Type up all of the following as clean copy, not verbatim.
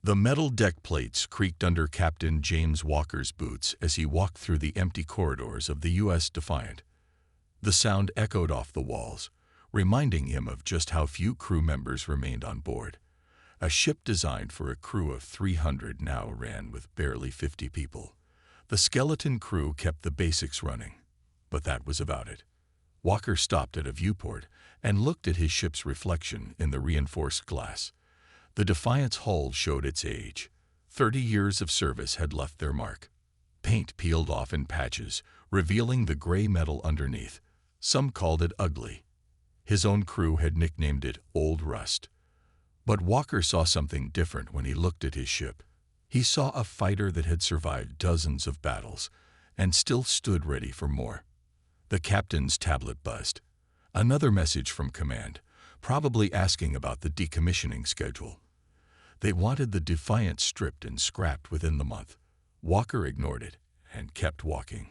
The metal deck plates creaked under Captain James Walker's boots as he walked through the empty corridors of the U.S. Defiant. The sound echoed off the walls, reminding him of just how few crew members remained on board. A ship designed for a crew of 300 now ran with barely 50 people. The skeleton crew kept the basics running, but that was about it. Walker stopped at a viewport and looked at his ship's reflection in the reinforced glass. The Defiant's hull showed its age. 30 years of service had left their mark. Paint peeled off in patches, revealing the gray metal underneath. Some called it ugly. His own crew had nicknamed it Old Rust. But Walker saw something different when he looked at his ship. He saw a fighter that had survived dozens of battles and still stood ready for more. The captain's tablet buzzed. Another message from command, probably asking about the decommissioning schedule. They wanted the Defiant stripped and scrapped within the month. Walker ignored it and kept walking.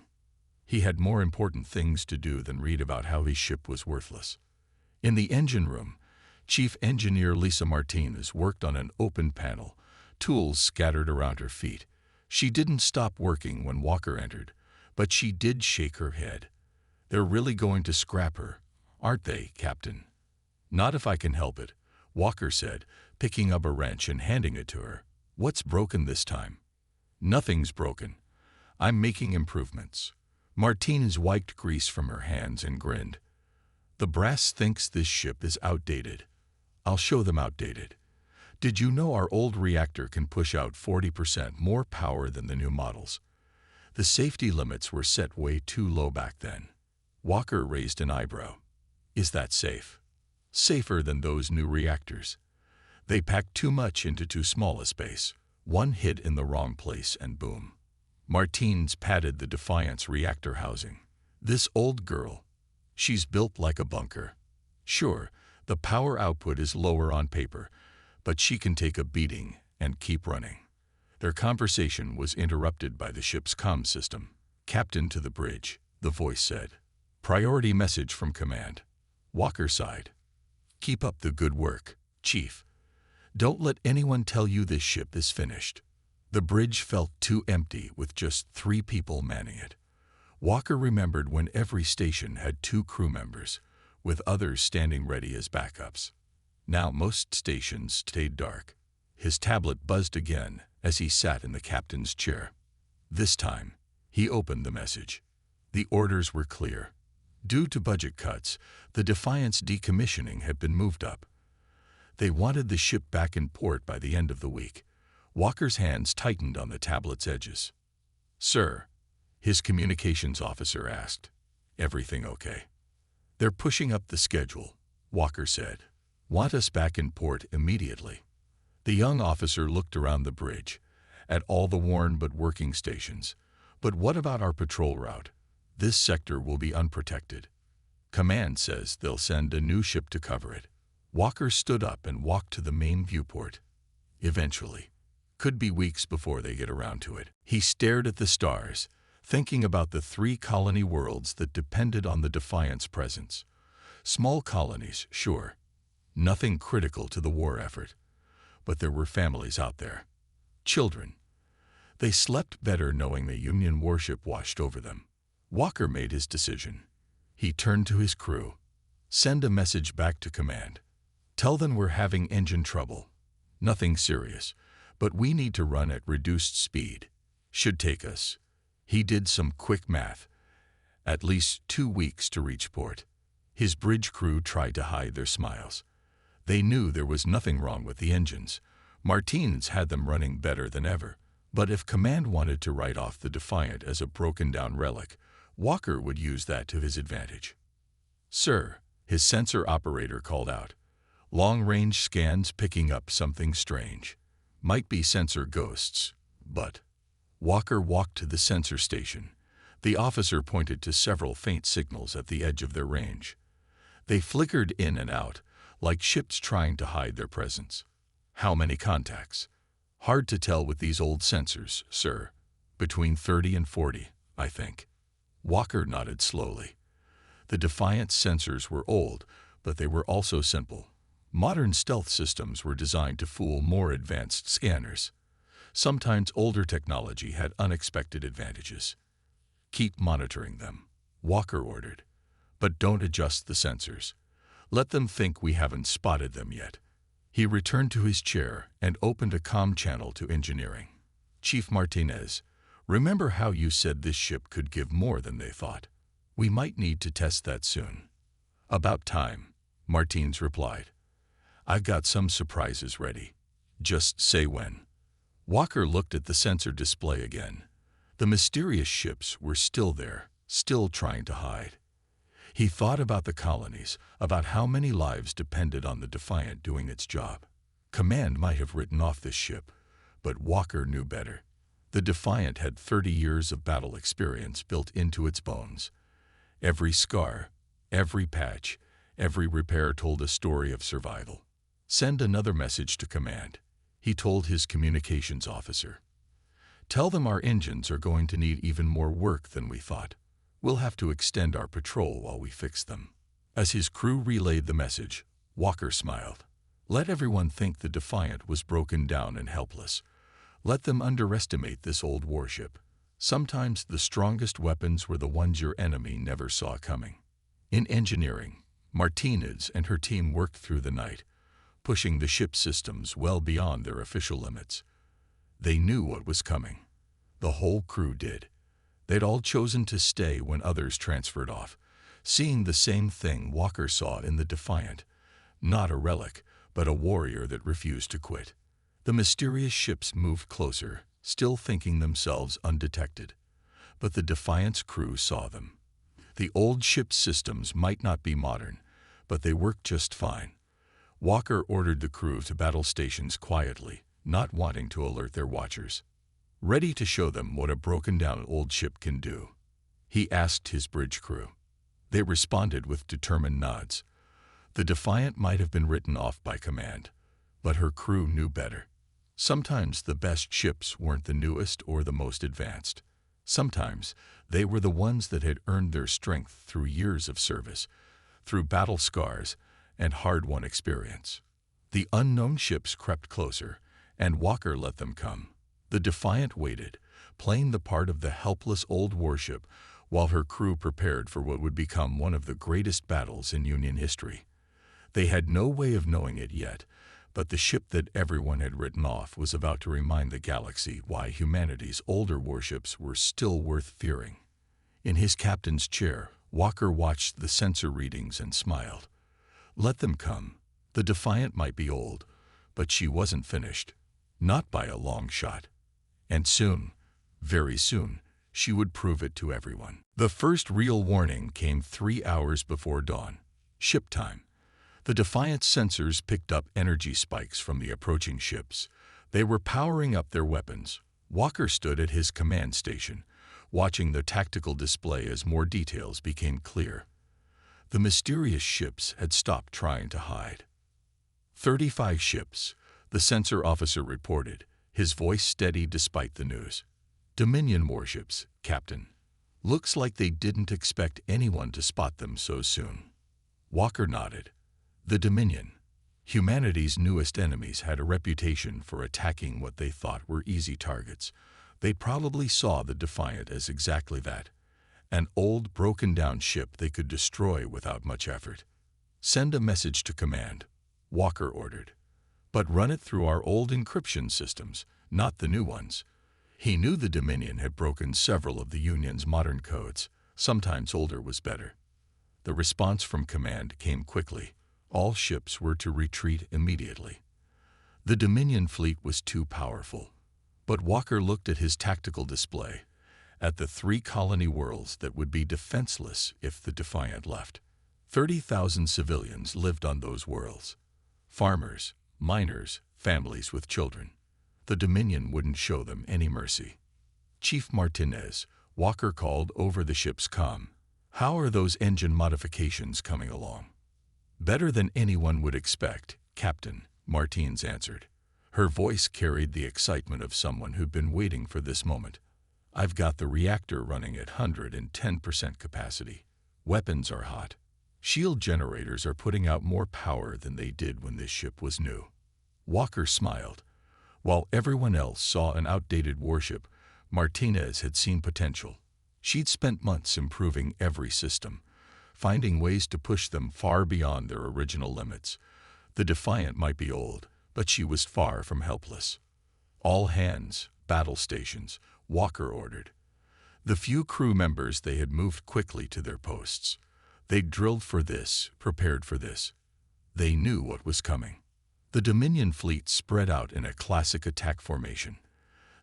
He had more important things to do than read about how his ship was worthless. In the engine room, Chief Engineer Lisa Martinez worked on an open panel, tools scattered around her feet. She didn't stop working when Walker entered, but she did shake her head. "They're really going to scrap her, aren't they, Captain?" "Not if I can help it," Walker said, picking up a wrench and handing it to her. "What's broken this time?" "Nothing's broken. I'm making improvements." Martinez wiped grease from her hands and grinned. "The brass thinks this ship is outdated. I'll show them outdated. Did you know our old reactor can push out 40% more power than the new models? The safety limits were set way too low back then." Walker raised an eyebrow. "Is that safe?" "Safer than those new reactors. They pack too much into too small a space. One hit in the wrong place and boom." Martinez patted the Defiant's reactor housing. "This old girl, she's built like a bunker. Sure, the power output is lower on paper, but she can take a beating and keep running." Their conversation was interrupted by the ship's comm system. "Captain to the bridge," the voice said. "Priority message from command." Walker sighed. "Keep up the good work, Chief. Don't let anyone tell you this ship is finished." The bridge felt too empty with just 3 people manning it. Walker remembered when every station had 2 crew members, with others standing ready as backups. Now most stations stayed dark. His tablet buzzed again as he sat in the captain's chair. This time, he opened the message. The orders were clear. Due to budget cuts, the Defiant's decommissioning had been moved up. They wanted the ship back in port by the end of the week. Walker's hands tightened on the tablet's edges. "Sir," his communications officer asked, "everything okay?" "They're pushing up the schedule," Walker said. "Want us back in port immediately." The young officer looked around the bridge, at all the worn but working stations. "But what about our patrol route? This sector will be unprotected. Command says they'll send a new ship to cover it." Walker stood up and walked to the main viewport. "Eventually. Could be weeks before they get around to it." He stared at the stars, thinking about the 3 colony worlds that depended on the Defiant's presence. Small colonies, sure. Nothing critical to the war effort. But there were families out there. Children. They slept better knowing the Union warship washed over them. Walker made his decision. He turned to his crew. "Send a message back to command. Tell them we're having engine trouble. Nothing serious, but we need to run at reduced speed. Should take us," he did some quick math, "at least 2 weeks to reach port." His bridge crew tried to hide their smiles. They knew there was nothing wrong with the engines. Martinez had them running better than ever. But if command wanted to write off the Defiant as a broken-down relic, Walker would use that to his advantage. "Sir," his sensor operator called out. "Long-range scans picking up something strange. Might be sensor ghosts, but..." Walker walked to the sensor station. The officer pointed to several faint signals at the edge of their range. They flickered in and out, like ships trying to hide their presence. "How many contacts?" "Hard to tell with these old sensors, sir. Between 30 and 40, I think." Walker nodded slowly. The Defiant sensors were old, but they were also simple. Modern stealth systems were designed to fool more advanced scanners. Sometimes older technology had unexpected advantages. Keep monitoring them, Walker ordered. But don't adjust the sensors. Let them think we haven't spotted them yet. He returned to his chair and opened a comm channel to engineering. Chief Martinez, remember how you said this ship could give more than they thought? We might need to test that soon. About time, Martins replied. I've got some surprises ready. Just say when. Walker looked at the sensor display again. The mysterious ships were still there, still trying to hide. He thought about the colonies, about how many lives depended on the Defiant doing its job. Command might have written off this ship, but Walker knew better. The Defiant had 30 years of battle experience built into its bones. Every scar, every patch, every repair told a story of survival. Send another message to Command, he told his communications officer. Tell them our engines are going to need even more work than we thought. We'll have to extend our patrol while we fix them. As his crew relayed the message, Walker smiled. Let everyone think the Defiant was broken down and helpless. Let them underestimate this old warship. Sometimes the strongest weapons were the ones your enemy never saw coming. In engineering, Martinez and her team worked through the night, pushing the ship systems well beyond their official limits. They knew what was coming. The whole crew did. They'd all chosen to stay when others transferred off, seeing the same thing Walker saw in the Defiant. Not a relic, but a warrior that refused to quit. The mysterious ships moved closer, still thinking themselves undetected. But the Defiant's crew saw them. The old ship systems might not be modern, but they worked just fine. Walker ordered the crew to battle stations quietly, not wanting to alert their watchers. Ready to show them what a broken-down old ship can do. He asked his bridge crew. They responded with determined nods. The Defiant might have been written off by Command, but her crew knew better. Sometimes the best ships weren't the newest or the most advanced. Sometimes they were the ones that had earned their strength through years of service, through battle scars and hard-won experience. The unknown ships crept closer, and Walker let them come. The Defiant waited, playing the part of the helpless old warship while her crew prepared for what would become one of the greatest battles in Union history. They had no way of knowing it yet, but the ship that everyone had written off was about to remind the galaxy why humanity's older warships were still worth fearing. In his captain's chair, Walker watched the sensor readings and smiled. Let them come. The Defiant might be old, but she wasn't finished. Not by a long shot. And soon, very soon, she would prove it to everyone. The first real warning came 3 hours before dawn. Ship time. The Defiant's sensors picked up energy spikes from the approaching ships. They were powering up their weapons. Walker stood at his command station, watching the tactical display as more details became clear. The mysterious ships had stopped trying to hide. 35 ships, the sensor officer reported, his voice steady despite the news. Dominion warships, Captain. Looks like they didn't expect anyone to spot them so soon. Walker nodded. The Dominion, humanity's newest enemies, had a reputation for attacking what they thought were easy targets. They probably saw the Defiant as exactly that. An old, broken-down ship they could destroy without much effort. Send a message to Command, Walker ordered. But run it through our old encryption systems, not the new ones. He knew the Dominion had broken several of the Union's modern codes. Sometimes older was better. The response from Command came quickly. All ships were to retreat immediately. The Dominion fleet was too powerful. But Walker looked at his tactical display, at the 3 colony worlds that would be defenseless if the Defiant left. 30,000 civilians lived on those worlds. Farmers, miners, families with children. The Dominion wouldn't show them any mercy. Chief Martinez, Walker called over the ship's comm. How are those engine modifications coming along? Better than anyone would expect, Captain, Martinez answered. Her voice carried the excitement of someone who'd been waiting for this moment. I've got the reactor running at 110% capacity. Weapons are hot. Shield generators are putting out more power than they did when this ship was new. Walker smiled. While everyone else saw an outdated warship, Martinez had seen potential. She'd spent months improving every system, finding ways to push them far beyond their original limits. The Defiant might be old, but she was far from helpless. All hands, battle stations, Walker ordered. The few crew members they had moved quickly to their posts. They'd drilled for this, prepared for this. They knew what was coming. The Dominion fleet spread out in a classic attack formation.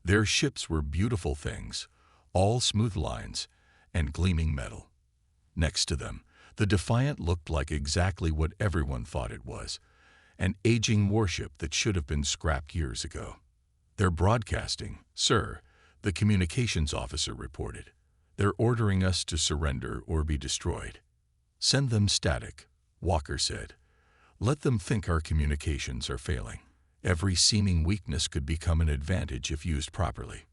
Their ships were beautiful things, all smooth lines and gleaming metal. Next to them, the Defiant looked like exactly what everyone thought it was, an aging warship that should have been scrapped years ago. "They're broadcasting, sir," the communications officer reported. "They're ordering us to surrender or be destroyed." "Send them static," Walker said. "Let them think our communications are failing. Every seeming weakness could become an advantage if used properly."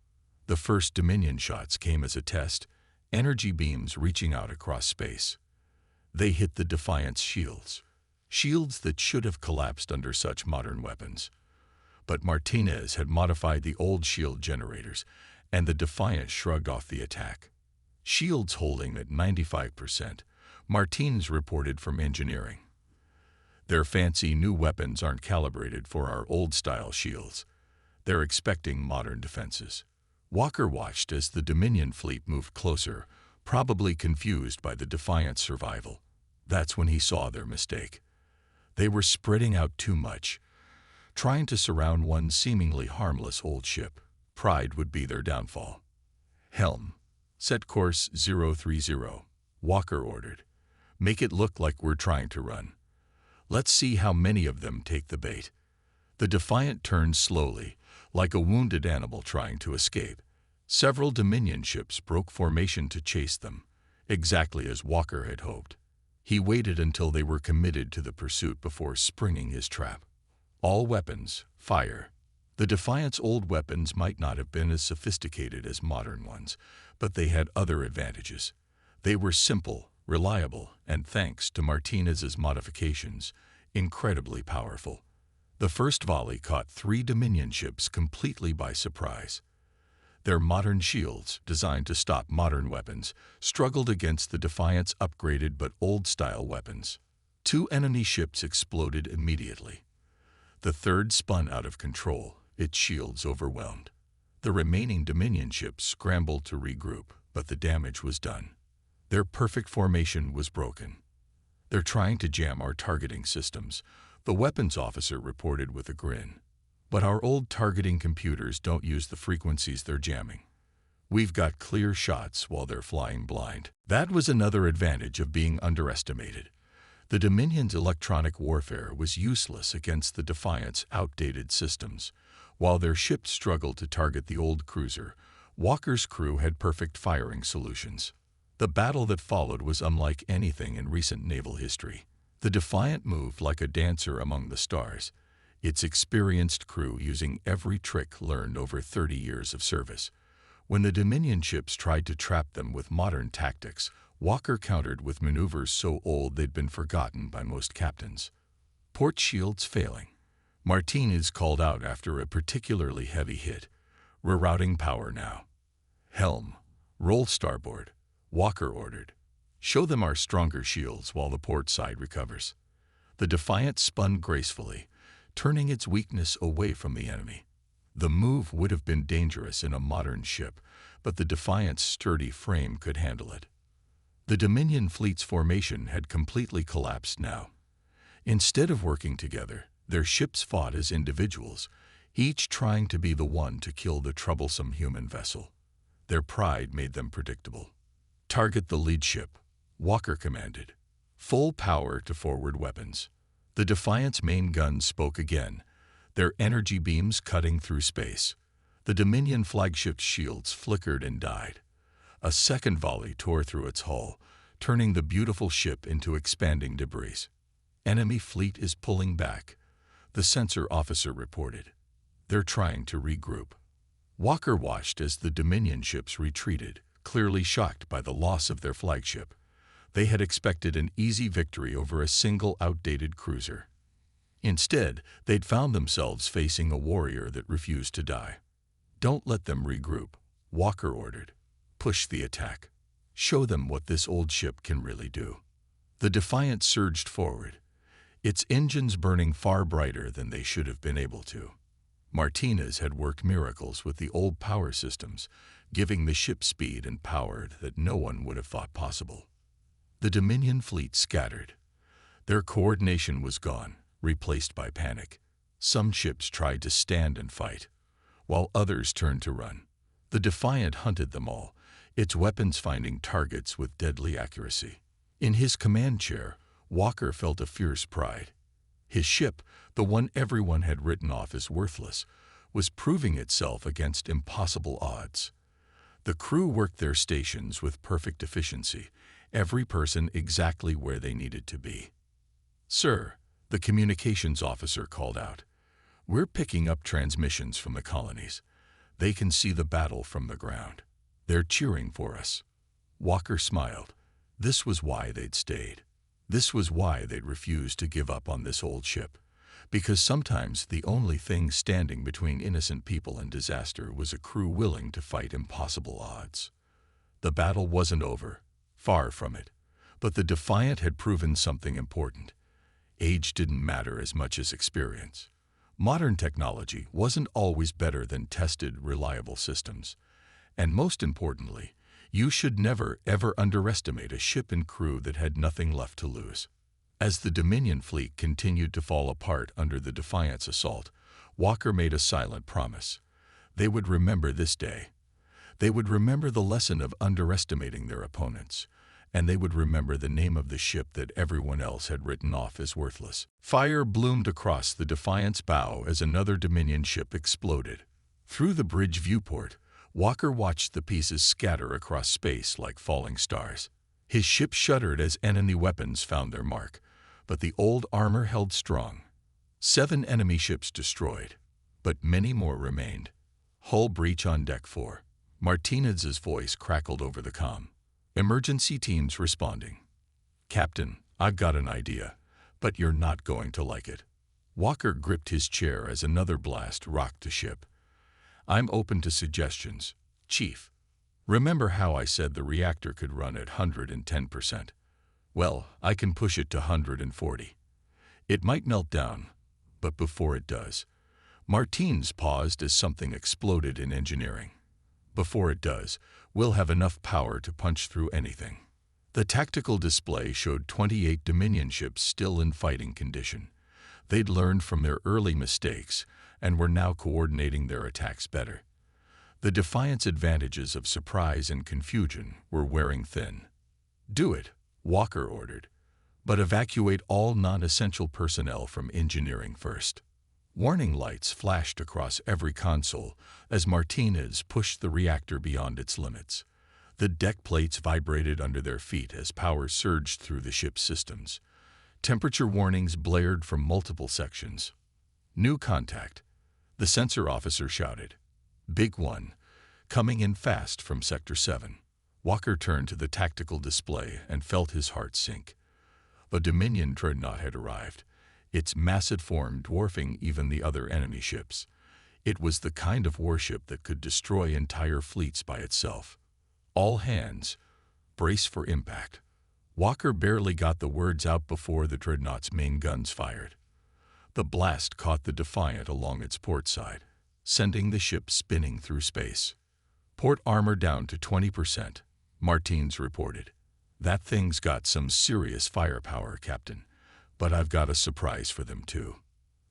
The first Dominion shots came as a test, energy beams reaching out across space. They hit the Defiant's shields that should have collapsed under such modern weapons. But Martinez had modified the old shield generators, and the Defiant shrugged off the attack. Shields holding at 95%, Martinez reported from engineering. "Their fancy new weapons aren't calibrated for our old-style shields. They're expecting modern defenses." Walker watched as the Dominion fleet moved closer, probably confused by the Defiant's survival. That's when he saw their mistake. They were spreading out too much, trying to surround one seemingly harmless old ship. Pride would be their downfall. "Helm, set course 030, Walker ordered. "Make it look like we're trying to run. Let's see how many of them take the bait." The Defiant turned slowly, like a wounded animal trying to escape. Several Dominion ships broke formation to chase them, exactly as Walker had hoped. He waited until they were committed to the pursuit before springing his trap. "All weapons, fire." The Defiant's old weapons might not have been as sophisticated as modern ones, but they had other advantages. They were simple, reliable, and thanks to Martinez's modifications, incredibly powerful. The first volley caught 3 Dominion ships completely by surprise. Their modern shields, designed to stop modern weapons, struggled against the Defiant's upgraded but old-style weapons. 2 enemy ships exploded immediately. The third spun out of control, its shields overwhelmed. The remaining Dominion ships scrambled to regroup, but the damage was done. Their perfect formation was broken. "They're trying to jam our targeting systems," the weapons officer reported with a grin. "But our old targeting computers don't use the frequencies they're jamming. We've got clear shots while they're flying blind." That was another advantage of being underestimated. The Dominion's electronic warfare was useless against the Defiant's outdated systems. While their ships struggled to target the old cruiser, Walker's crew had perfect firing solutions. The battle that followed was unlike anything in recent naval history. The Defiant moved like a dancer among the stars, its experienced crew using every trick learned over 30 years of service. When the Dominion ships tried to trap them with modern tactics, Walker countered with maneuvers so old they'd been forgotten by most captains. Port shields failing. Martinez called out after a particularly heavy hit. "Rerouting power now." "Helm, roll starboard," Walker ordered. "Show them our stronger shields while the port side recovers." The Defiant spun gracefully, turning its weakness away from the enemy. The move would have been dangerous in a modern ship, but the Defiant's sturdy frame could handle it. The Dominion fleet's formation had completely collapsed now. Instead of working together, their ships fought as individuals, each trying to be the one to kill the troublesome human vessel. Their pride made them predictable. "Target the lead ship," Walker commanded. "Full power to forward weapons." The Defiant's main guns spoke again, their energy beams cutting through space. The Dominion flagship's shields flickered and died. A second volley tore through its hull, turning the beautiful ship into expanding debris. "Enemy fleet is pulling back," the sensor officer reported. "They're trying to regroup." Walker watched as the Dominion ships retreated, clearly shocked by the loss of their flagship. They had expected an easy victory over a single outdated cruiser. Instead, they'd found themselves facing a warrior that refused to die. "Don't let them regroup," Walker ordered. "Push the attack. Show them what this old ship can really do." The Defiant surged forward, its engines burning far brighter than they should have been able to. Martinez had worked miracles with the old power systems, giving the ship speed and power that no one would have thought possible. The Dominion fleet scattered. Their coordination was gone, replaced by panic. Some ships tried to stand and fight, while others turned to run. The Defiant hunted them all, its weapons finding targets with deadly accuracy. In his command chair, Walker felt a fierce pride. His ship, the one everyone had written off as worthless, was proving itself against impossible odds. The crew worked their stations with perfect efficiency, every person exactly where they needed to be. "Sir," the communications officer called out, "we're picking up transmissions from the colonies. They can see the battle from the ground. They're cheering for us." Walker smiled. This was why they'd stayed. This was why they'd refused to give up on this old ship. Because sometimes the only thing standing between innocent people and disaster was a crew willing to fight impossible odds. The battle wasn't over, far from it, but the Defiant had proven something important. Age didn't matter as much as experience. Modern technology wasn't always better than tested, reliable systems. And most importantly, you should never, ever underestimate a ship and crew that had nothing left to lose. As the Dominion fleet continued to fall apart under the Defiant's assault, Walker made a silent promise. They would remember this day. They would remember the lesson of underestimating their opponents, and they would remember the name of the ship that everyone else had written off as worthless. Fire bloomed across the Defiant's bow as another Dominion ship exploded. Through the bridge viewport, Walker watched the pieces scatter across space like falling stars. His ship shuddered as enemy weapons found their mark, but the old armor held strong. 7 enemy ships destroyed, but many more remained. "Hull breach on deck 4. Martinez's voice crackled over the comm. "Emergency teams responding." "Captain, I've got an idea, but you're not going to like it." Walker gripped his chair as another blast rocked the ship. "I'm open to suggestions, Chief. Remember how I said the reactor could run at 110%? Well, I can push it to 140. It might melt down, but before it does..." Martinez paused as something exploded in engineering. "Before it does, we'll have enough power to punch through anything." The tactical display showed 28 Dominion ships still in fighting condition. They'd learned from their early mistakes and were now coordinating their attacks better. The Defiant's advantages of surprise and confusion were wearing thin. "Do it," Walker ordered, "but evacuate all non-essential personnel from engineering first." Warning lights flashed across every console as Martinez pushed the reactor beyond its limits. The deck plates vibrated under their feet as power surged through the ship's systems. Temperature warnings blared from multiple sections. "New contact," the sensor officer shouted. "Big one, coming in fast from Sector 7. Walker turned to the tactical display and felt his heart sink. The Dominion dreadnought had arrived, its massive form dwarfing even the other enemy ships. It was the kind of warship that could destroy entire fleets by itself. "All hands, brace for impact." Walker barely got the words out before the dreadnought's main guns fired. The blast caught the Defiant along its port side, sending the ship spinning through space. "Port armor down to 20%, Martinez reported. "That thing's got some serious firepower, Captain, but I've got a surprise for them too."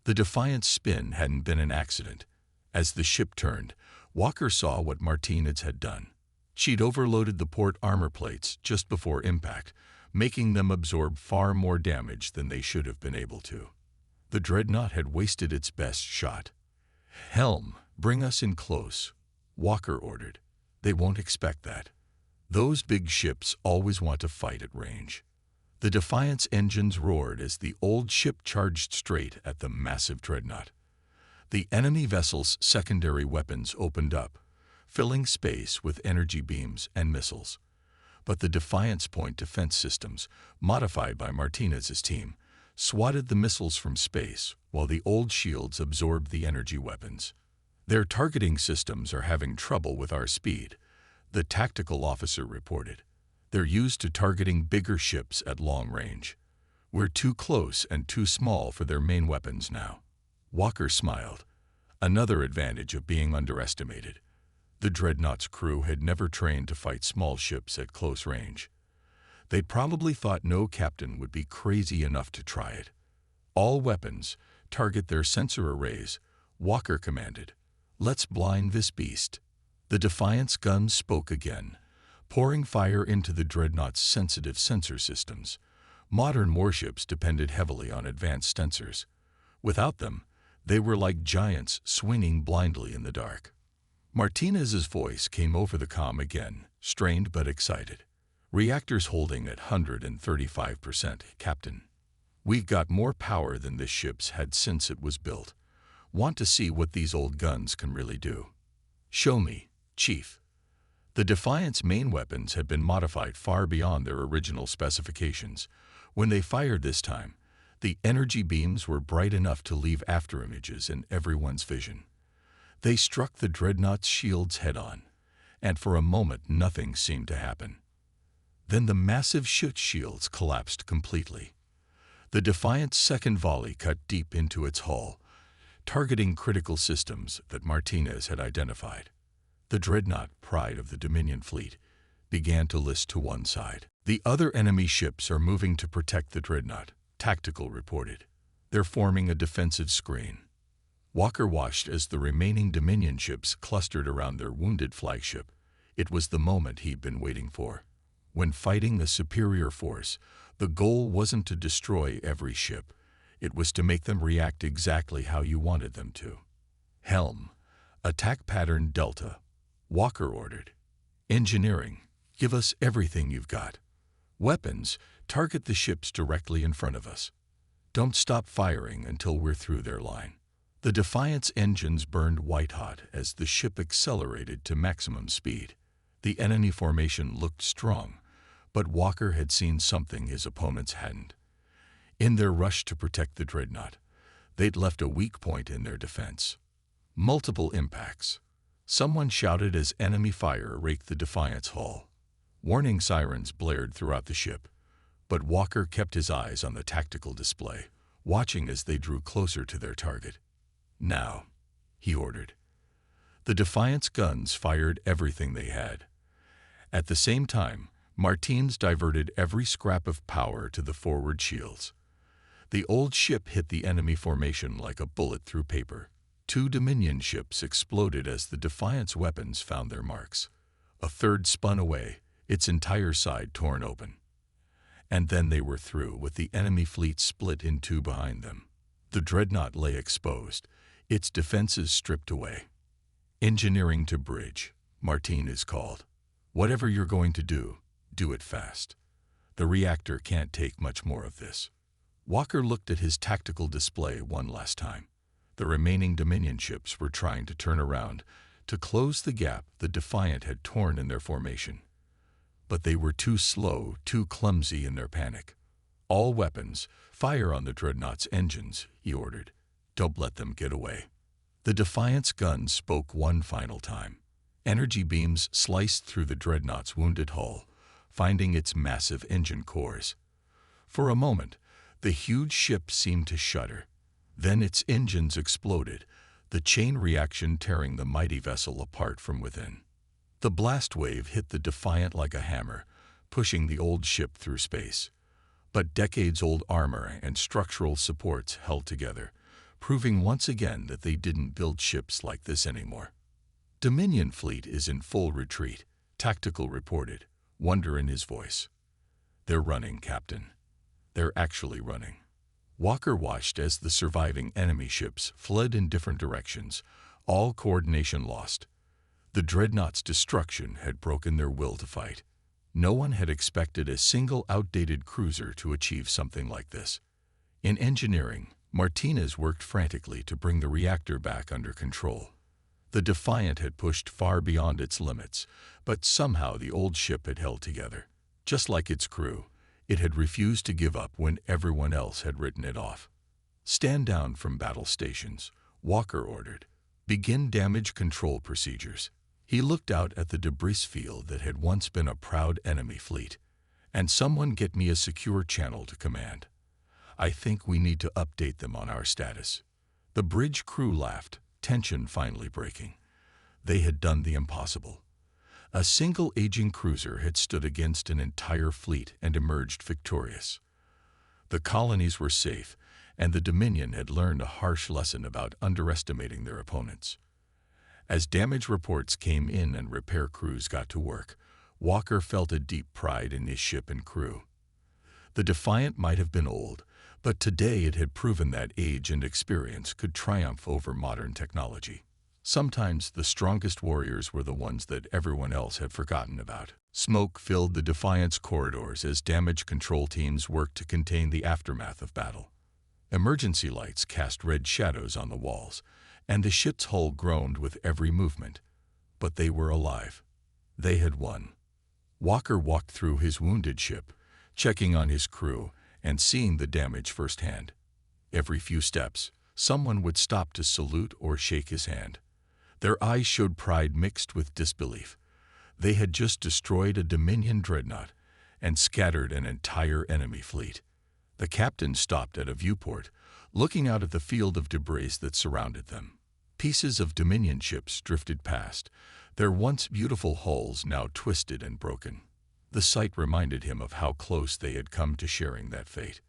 The Defiant's spin hadn't been an accident. As the ship turned, Walker saw what Martinez had done. She'd overloaded the port armor plates just before impact, making them absorb far more damage than they should have been able to. The dreadnought had wasted its best shot. "Helm, bring us in close," Walker ordered. "They won't expect that. Those big ships always want to fight at range." The Defiant's engines roared as the old ship charged straight at the massive dreadnought. The enemy vessel's secondary weapons opened up, filling space with energy beams and missiles. But the Defiant's point defense systems, modified by Martinez's team, swatted the missiles from space while the old shields absorbed the energy weapons. "Their targeting systems are having trouble with our speed," the tactical officer reported. "They're used to targeting bigger ships at long range. We're too close and too small for their main weapons now." Walker smiled. Another advantage of being underestimated. The Dreadnought's crew had never trained to fight small ships at close range. They'd probably thought no captain would be crazy enough to try it. "All weapons, target their sensor arrays," Walker commanded. "Let's blind this beast." The Defiant's guns spoke again, pouring fire into the Dreadnought's sensitive sensor systems. Modern warships depended heavily on advanced sensors. Without them, they were like giants swinging blindly in the dark. Martinez's voice came over the comm again, strained but excited. "Reactors holding at 135%, Captain. We got more power than this ship's had since it was built. Want to see what these old guns can really do?" "Show me, Chief." The Defiant's main weapons had been modified far beyond their original specifications. When they fired this time, the energy beams were bright enough to leave afterimages in everyone's vision. They struck the Dreadnought's shields head-on, and for a moment nothing seemed to happen. Then the massive chute shields collapsed completely. The Defiant's second volley cut deep into its hull, targeting critical systems that Martinez had identified. The Dreadnought, pride of the Dominion fleet, began to list to one side. "The other enemy ships are moving to protect the Dreadnought," Tactical reported. "They're forming a defensive screen." Walker watched as the remaining Dominion ships clustered around their wounded flagship. It was the moment he'd been waiting for. When fighting a superior force, the goal wasn't to destroy every ship. It was to make them react exactly how you wanted them to. "Helm, attack pattern Delta," Walker ordered. "Engineering, give us everything you've got. Weapons, target the ships directly in front of us. Don't stop firing until we're through their line." The Defiant's engines burned white-hot as the ship accelerated to maximum speed. The enemy formation looked strong, but Walker had seen something his opponents hadn't. In their rush to protect the Dreadnought, they'd left a weak point in their defense. Multiple impacts. Someone shouted as enemy fire raked the Defiant's hull. Warning sirens blared throughout the ship, but Walker kept his eyes on the tactical display, watching as they drew closer to their target. "Now," he ordered. The Defiant's guns fired everything they had. At the same time, Martinez diverted every scrap of power to the forward shields. The old ship hit the enemy formation like a bullet through paper. 2 Dominion ships exploded as the Defiant's weapons found their marks. A third spun away, its entire side torn open. And then they were through, with the enemy fleet split in two behind them. The Dreadnought lay exposed, its defenses stripped away. "Engineering to bridge," Martinez called. "Whatever you're going to do it fast. The reactor can't take much more of this." Walker looked at his tactical display one last time. The remaining Dominion ships were trying to turn around to close the gap the Defiant had torn in their formation. But they were too slow, too clumsy in their panic. "All weapons, fire on the Dreadnought's engines," he ordered. "Don't let them get away." The Defiant's guns spoke one final time. Energy beams sliced through the Dreadnought's wounded hull, finding its massive engine cores. For a moment, the huge ship seemed to shudder. Then its engines exploded, the chain reaction tearing the mighty vessel apart from within. The blast wave hit the Defiant like a hammer, pushing the old ship through space. But decades-old armor and structural supports held together, proving once again that they didn't build ships like this anymore. "Dominion fleet is in full retreat," Tactical reported, wonder in his voice. "They're running, Captain. They're actually running." Walker watched as the surviving enemy ships fled in different directions, all coordination lost. The Dreadnought's destruction had broken their will to fight. No one had expected a single outdated cruiser to achieve something like this. In engineering, Martinez worked frantically to bring the reactor back under control. The Defiant had pushed far beyond its limits, but somehow the old ship had held together. Just like its crew, it had refused to give up when everyone else had written it off. "Stand down from battle stations," Walker ordered. "Begin damage control procedures." He looked out at the debris field that had once been a proud enemy fleet. "And someone get me a secure channel to command. I think we need to update them on our status." The bridge crew laughed, tension finally breaking. They had done the impossible. A single aging cruiser had stood against an entire fleet and emerged victorious. The colonies were safe, and the Dominion had learned a harsh lesson about underestimating their opponents. As damage reports came in and repair crews got to work, Walker felt a deep pride in his ship and crew. The Defiant might have been old, but today it had proven that age and experience could triumph over modern technology. Sometimes the strongest warriors were the ones that everyone else had forgotten about. Smoke filled the Defiant's corridors as damage control teams worked to contain the aftermath of battle. Emergency lights cast red shadows on the walls, and the ship's hull groaned with every movement. But they were alive. They had won. Walker walked through his wounded ship, checking on his crew and seeing the damage firsthand. Every few steps, someone would stop to salute or shake his hand. Their eyes showed pride mixed with disbelief. They had just destroyed a Dominion dreadnought and scattered an entire enemy fleet. The captain stopped at a viewport, looking out at the field of debris that surrounded them. Pieces of Dominion ships drifted past, their once beautiful hulls now twisted and broken. The sight reminded him of how close they had come to sharing that fate.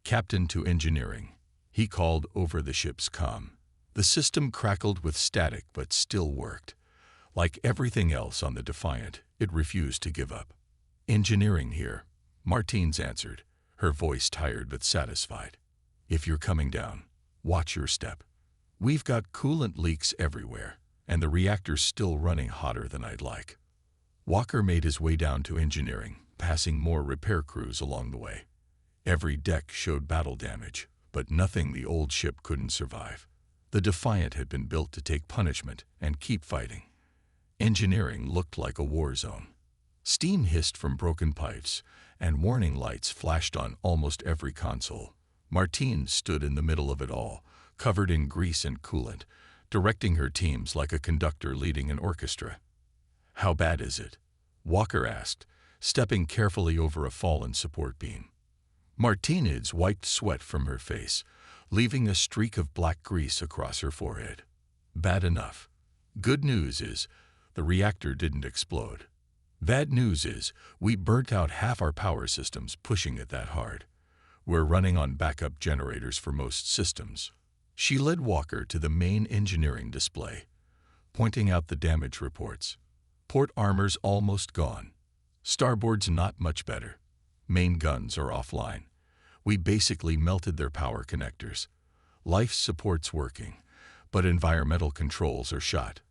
"Captain to engineering," he called over the ship's comm. The system crackled with static but still worked. Like everything else on the Defiant, it refused to give up. "Engineering here," Martines answered, her voice tired but satisfied. "If you're coming down, watch your step. We've got coolant leaks everywhere, and the reactor's still running hotter than I'd like." Walker made his way down to engineering, passing more repair crews along the way. Every deck showed battle damage, but nothing the old ship couldn't survive. The Defiant had been built to take punishment and keep fighting. Engineering looked like a war zone. Steam hissed from broken pipes, and warning lights flashed on almost every console. Martine stood in the middle of it all, covered in grease and coolant, directing her teams like a conductor leading an orchestra. "How bad is it?" Walker asked, stepping carefully over a fallen support beam. Martinez wiped sweat from her face, leaving a streak of black grease across her forehead. "Bad enough. Good news is, the reactor didn't explode. Bad news is, we burnt out half our power systems pushing it that hard. We're running on backup generators for most systems." She led Walker to the main engineering display, pointing out the damage reports. "Port armor's almost gone. Starboard's not much better. Main guns are offline. We basically melted their power connectors. Life support's working, but environmental controls are shot.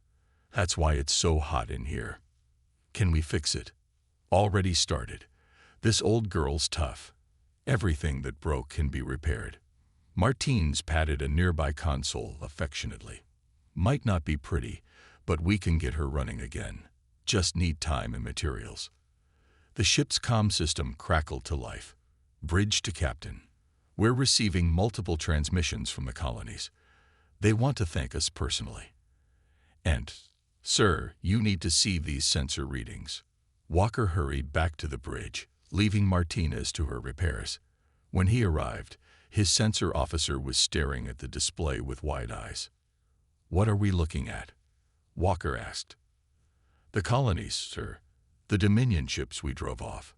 That's why it's so hot in here. Can we fix it?" "Already started. This old girl's tough. Everything that broke can be repaired." Martines patted a nearby console affectionately. "Might not be pretty, but we can get her running again. Just need time and materials." The ship's comm system crackled to life. "Bridge to captain. We're receiving multiple transmissions from the colonies. They want to thank us personally. And, sir, you need to see these sensor readings." Walker hurried back to the bridge, leaving Martinez to her repairs. When he arrived, his sensor officer was staring at the display with wide eyes. "What are we looking at?" Walker asked. "The colonies, sir. The Dominion ships we drove off.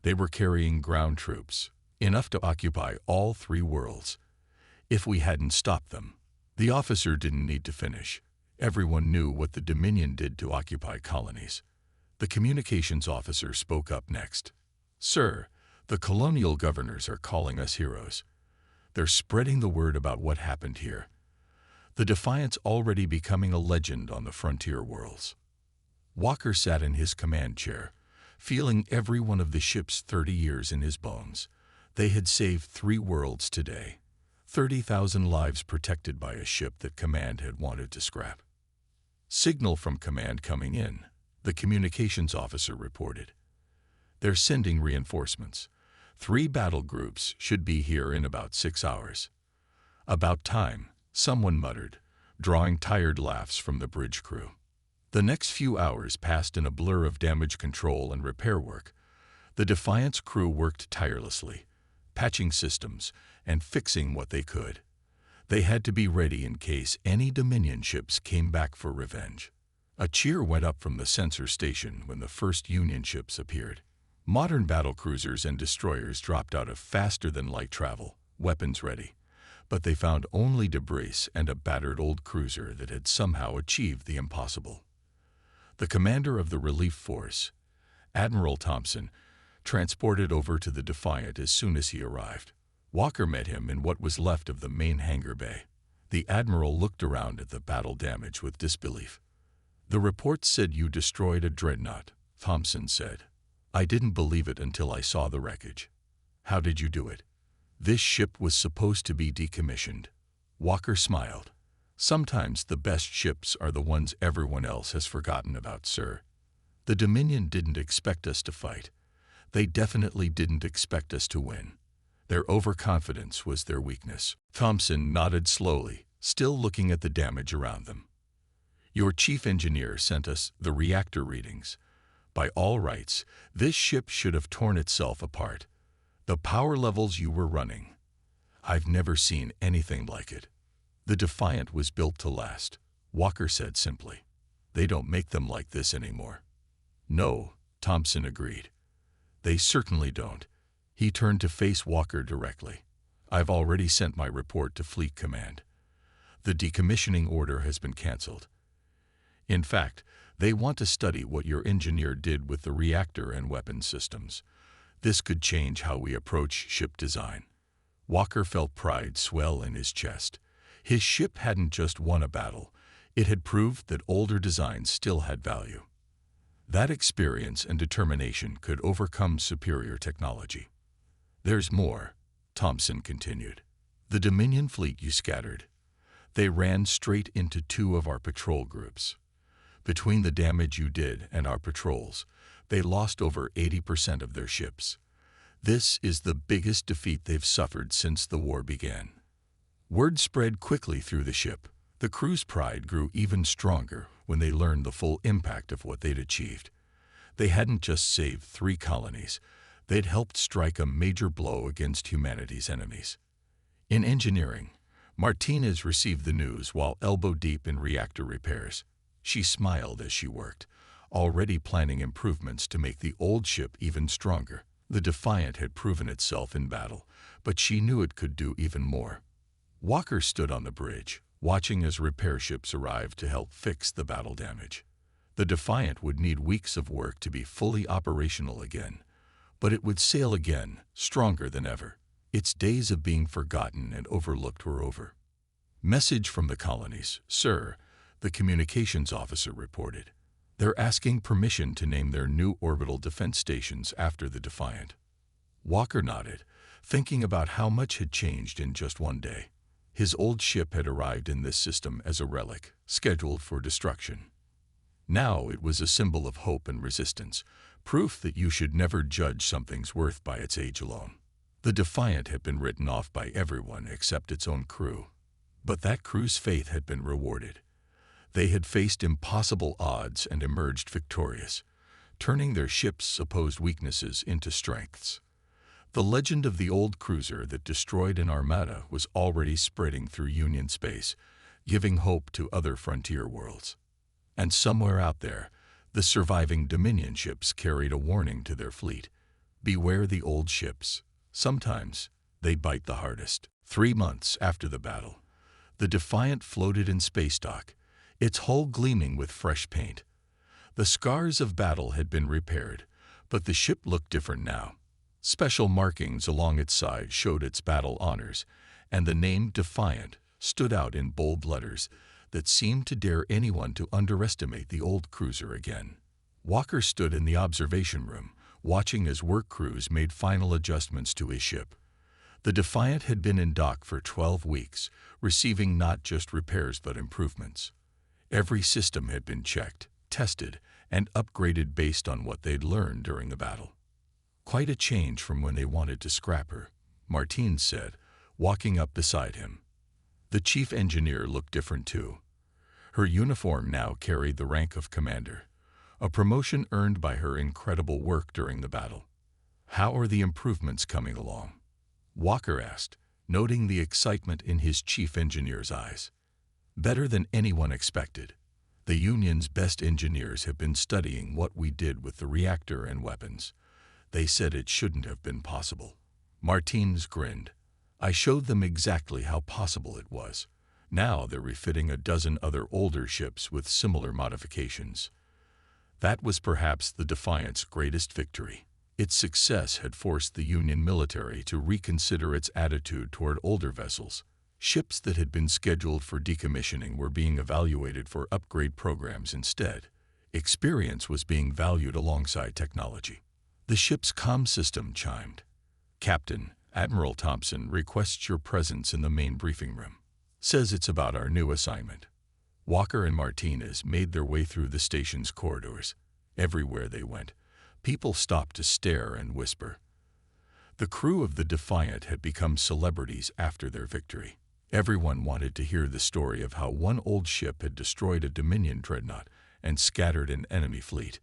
They were carrying ground troops, enough to occupy all 3 worlds. If we hadn't stopped them." The officer didn't need to finish. Everyone knew what the Dominion did to occupy colonies. The communications officer spoke up next. "Sir, the colonial governors are calling us heroes. They're spreading the word about what happened here. The Defiant's already becoming a legend on the frontier worlds." Walker sat in his command chair, feeling every one of the ship's 30 years in his bones. They had saved 3 worlds today. 30,000 lives protected by a ship that Command had wanted to scrap. "Signal from Command coming in," the communications officer reported. They're sending reinforcements. 3 battle groups should be here in about 6 hours. About time, someone muttered, drawing tired laughs from the bridge crew. The next few hours passed in a blur of damage control and repair work. The Defiant's crew worked tirelessly, patching systems and fixing what they could. They had to be ready in case any Dominion ships came back for revenge. A cheer went up from the sensor station when the first Union ships appeared. Modern battlecruisers and destroyers dropped out of faster-than-light travel, weapons ready, but they found only debris and a battered old cruiser that had somehow achieved the impossible. The commander of the relief force, Admiral Thompson, transported over to the Defiant as soon as he arrived. Walker met him in what was left of the main hangar bay. The Admiral looked around at the battle damage with disbelief. "The report said you destroyed a dreadnought," Thompson said. "I didn't believe it until I saw the wreckage." "How did you do it?" "This ship was supposed to be decommissioned." Walker smiled. "Sometimes the best ships are the ones everyone else has forgotten about, sir. The Dominion didn't expect us to fight. They definitely didn't expect us to win. Their overconfidence was their weakness." Thompson nodded slowly, still looking at the damage around them. "Your chief engineer sent us the reactor readings. By all rights, this ship should have torn itself apart. The power levels you were running. I've never seen anything like it." "The Defiant was built to last," Walker said simply. "They don't make them like this anymore." "No," Thompson agreed. "They certainly don't." He turned to face Walker directly. "I've already sent my report to Fleet Command. The decommissioning order has been canceled. In fact, they want to study what your engineer did with the reactor and weapon systems. This could change how we approach ship design." Walker felt pride swell in his chest. His ship hadn't just won a battle. It had proved that older designs still had value. That experience and determination could overcome superior technology. "There's more," Thompson continued. "The Dominion fleet you scattered. They ran straight into 2 of our patrol groups. Between the damage you did and our patrols, they lost over 80% of their ships. This is the biggest defeat they've suffered since the war began." Word spread quickly through the ship. The crew's pride grew even stronger when they learned the full impact of what they'd achieved. They hadn't just saved 3 colonies. They'd helped strike a major blow against humanity's enemies. In engineering, Martinez received the news while elbow-deep in reactor repairs. She smiled as she worked, already planning improvements to make the old ship even stronger. The Defiant had proven itself in battle, but she knew it could do even more. Walker stood on the bridge, watching as repair ships arrived to help fix the battle damage. The Defiant would need weeks of work to be fully operational again, but it would sail again, stronger than ever. Its days of being forgotten and overlooked were over. "Message from the colonies, sir," the communications officer reported. "They're asking permission to name their new orbital defense stations after the Defiant." Walker nodded, thinking about how much had changed in just one day. His old ship had arrived in this system as a relic, scheduled for destruction. Now it was a symbol of hope and resistance, proof that you should never judge something's worth by its age alone. The Defiant had been written off by everyone except its own crew. But that crew's faith had been rewarded. They had faced impossible odds and emerged victorious, turning their ship's supposed weaknesses into strengths. The legend of the old cruiser that destroyed an Armada was already spreading through Union space, giving hope to other frontier worlds. And somewhere out there, the surviving Dominion ships carried a warning to their fleet. Beware the old ships. Sometimes they bite the hardest. 3 months after the battle, the Defiant floated in space dock, its hull gleaming with fresh paint. The scars of battle had been repaired, but the ship looked different now. Special markings along its side showed its battle honors, and the name Defiant stood out in bold letters that seemed to dare anyone to underestimate the old cruiser again. Walker stood in the observation room, watching as work crews made final adjustments to his ship. The Defiant had been in dock for 12 weeks, receiving not just repairs but improvements. Every system had been checked, tested, and upgraded based on what they'd learned during the battle. Quite a change from when they wanted to scrap her, Martine said, walking up beside him. The chief engineer looked different too. Her uniform now carried the rank of commander, a promotion earned by her incredible work during the battle. How are the improvements coming along? Walker asked, noting the excitement in his chief engineer's eyes. Better than anyone expected. The Union's best engineers have been studying what we did with the reactor and weapons. They said it shouldn't have been possible. Martins grinned. I showed them exactly how possible it was. Now they're refitting a dozen other older ships with similar modifications. That was perhaps the Defiant's greatest victory. Its success had forced the Union military to reconsider its attitude toward older vessels. Ships that had been scheduled for decommissioning were being evaluated for upgrade programs instead. Experience was being valued alongside technology. The ship's comm system chimed. Captain, Admiral Thompson requests your presence in the main briefing room. Says it's about our new assignment. Walker and Martinez made their way through the station's corridors. Everywhere they went, people stopped to stare and whisper. The crew of the Defiant had become celebrities after their victory. Everyone wanted to hear the story of how one old ship had destroyed a Dominion dreadnought and scattered an enemy fleet.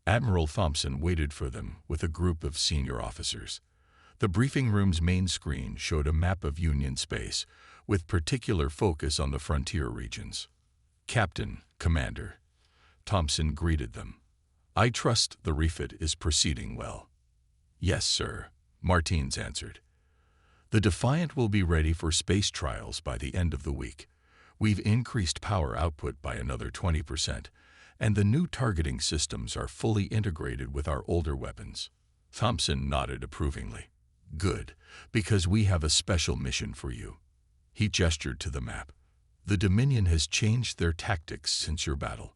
Admiral Thompson waited for them with a group of senior officers. The briefing room's main screen showed a map of Union space, with particular focus on the frontier regions. Captain, Commander, Thompson greeted them. I trust the refit is proceeding well. Yes, sir, Martins answered. The Defiant will be ready for space trials by the end of the week. We've increased power output by another 20%, and the new targeting systems are fully integrated with our older weapons. Thompson nodded approvingly. Good, because we have a special mission for you. He gestured to the map. The Dominion has changed their tactics since your battle.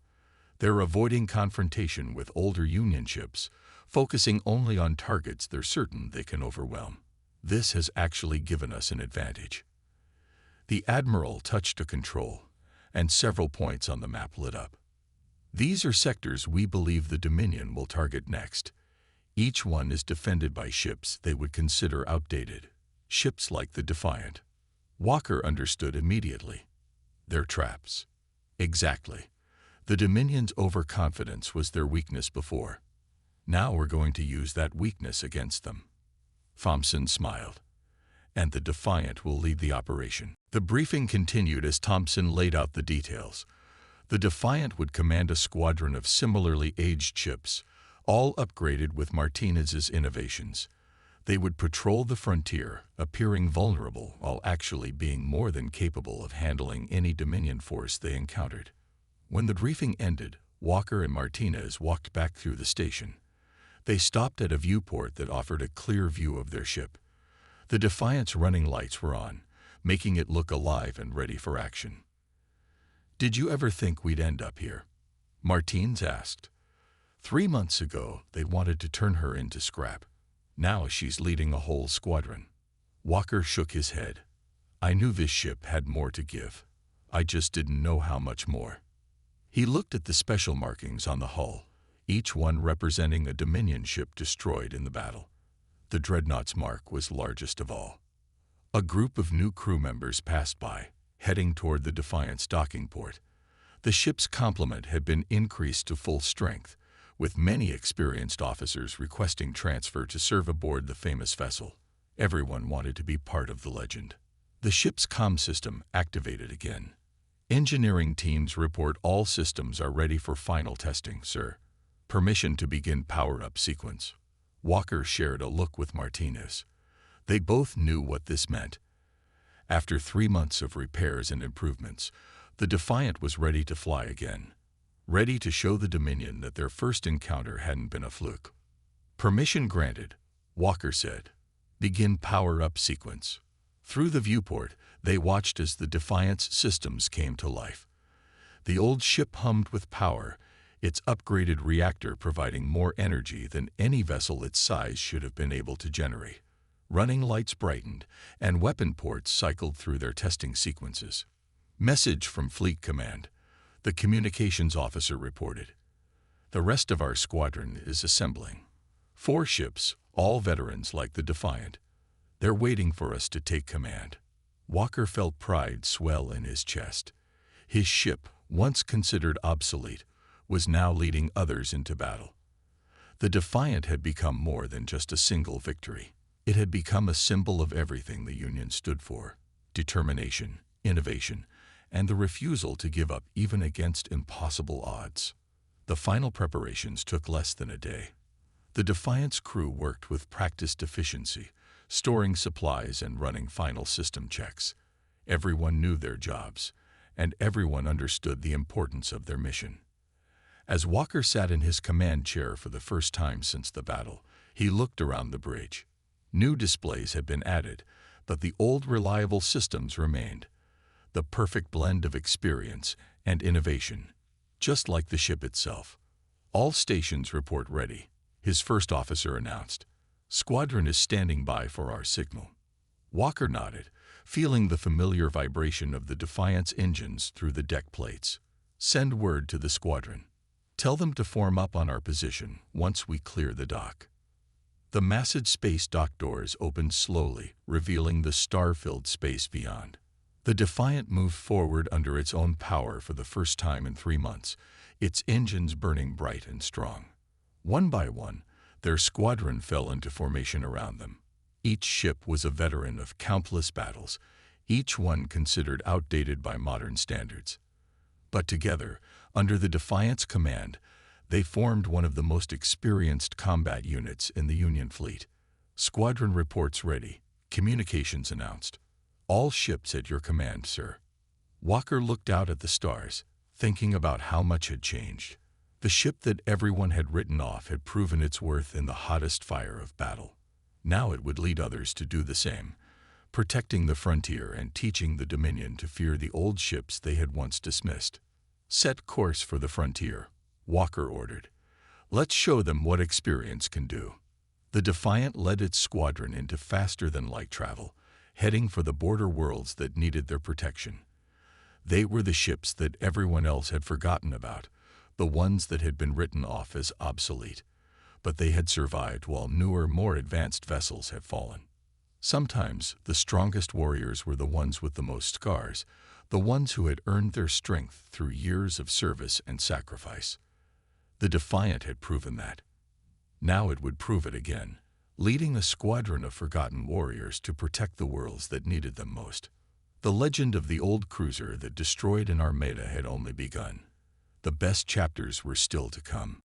They're avoiding confrontation with older Union ships, focusing only on targets they're certain they can overwhelm. This has actually given us an advantage. The Admiral touched a control, and several points on the map lit up. These are sectors we believe the Dominion will target next. Each one is defended by ships they would consider outdated. Ships like the Defiant. Walker understood immediately. They're traps. Exactly. The Dominion's overconfidence was their weakness before. Now we're going to use that weakness against them. Thompson smiled. And the Defiant will lead the operation. The briefing continued as Thompson laid out the details. The Defiant would command a squadron of similarly aged ships, all upgraded with Martinez's innovations. They would patrol the frontier, appearing vulnerable while actually being more than capable of handling any Dominion force they encountered. When the briefing ended, Walker and Martinez walked back through the station. They stopped at a viewport that offered a clear view of their ship. The Defiant's running lights were on, making it look alive and ready for action. Did you ever think we'd end up here? Martins asked. 3 months ago, they wanted to turn her into scrap. Now she's leading a whole squadron. Walker shook his head. I knew this ship had more to give. I just didn't know how much more. He looked at the special markings on the hull, each one representing a Dominion ship destroyed in the battle. The dreadnought's mark was largest of all. A group of new crew members passed by, heading toward the Defiant's docking port. The ship's complement had been increased to full strength, with many experienced officers requesting transfer to serve aboard the famous vessel. Everyone wanted to be part of the legend. The ship's comm system activated again. Engineering teams report all systems are ready for final testing, sir. Permission to begin power-up sequence. Walker shared a look with Martinez. They both knew what this meant. After 3 months of repairs and improvements, the Defiant was ready to fly again, ready to show the Dominion that their first encounter hadn't been a fluke. Permission granted, Walker said. Begin power-up sequence. Through the viewport, they watched as the Defiant's systems came to life. The old ship hummed with power, its upgraded reactor providing more energy than any vessel its size should have been able to generate. Running lights brightened, and weapon ports cycled through their testing sequences. Message from Fleet Command, the communications officer reported. The rest of our squadron is assembling. 4 ships, all veterans like the Defiant. They're waiting for us to take command. Walker felt pride swell in his chest. His ship, once considered obsolete, was now leading others into battle. The Defiant had become more than just a single victory. It had become a symbol of everything the Union stood for: determination, innovation, and the refusal to give up even against impossible odds. The final preparations took less than a day. The Defiant's crew worked with practiced efficiency, storing supplies and running final system checks. Everyone knew their jobs, and everyone understood the importance of their mission. As Walker sat in his command chair for the first time since the battle, he looked around the bridge. New displays had been added, but the old reliable systems remained. The perfect blend of experience and innovation, just like the ship itself. All stations report ready, his first officer announced. Squadron is standing by for our signal. Walker nodded, feeling the familiar vibration of the Defiant's engines through the deck plates. Send word to the squadron. Tell them to form up on our position once we clear the dock. The massive space dock doors opened slowly, revealing the star-filled space beyond. The Defiant moved forward under its own power for the first time in 3 months, its engines burning bright and strong. One by one, their squadron fell into formation around them. Each ship was a veteran of countless battles, each one considered outdated by modern standards. But together, under the Defiant's command, they formed one of the most experienced combat units in the Union fleet. Squadron reports ready, communications announced. All ships at your command, sir. Walker looked out at the stars, thinking about how much had changed. The ship that everyone had written off had proven its worth in the hottest fire of battle. Now it would lead others to do the same, protecting the frontier and teaching the Dominion to fear the old ships they had once dismissed. Set course for the frontier, Walker ordered. Let's show them what experience can do. The Defiant led its squadron into faster-than-light travel, heading for the border worlds that needed their protection. They were the ships that everyone else had forgotten about, the ones that had been written off as obsolete. But they had survived while newer, more advanced vessels had fallen. Sometimes the strongest warriors were the ones with the most scars, the ones who had earned their strength through years of service and sacrifice. The Defiant had proven that. Now it would prove it again, leading a squadron of forgotten warriors to protect the worlds that needed them most. The legend of the old cruiser that destroyed an Armada had only begun. The best chapters were still to come.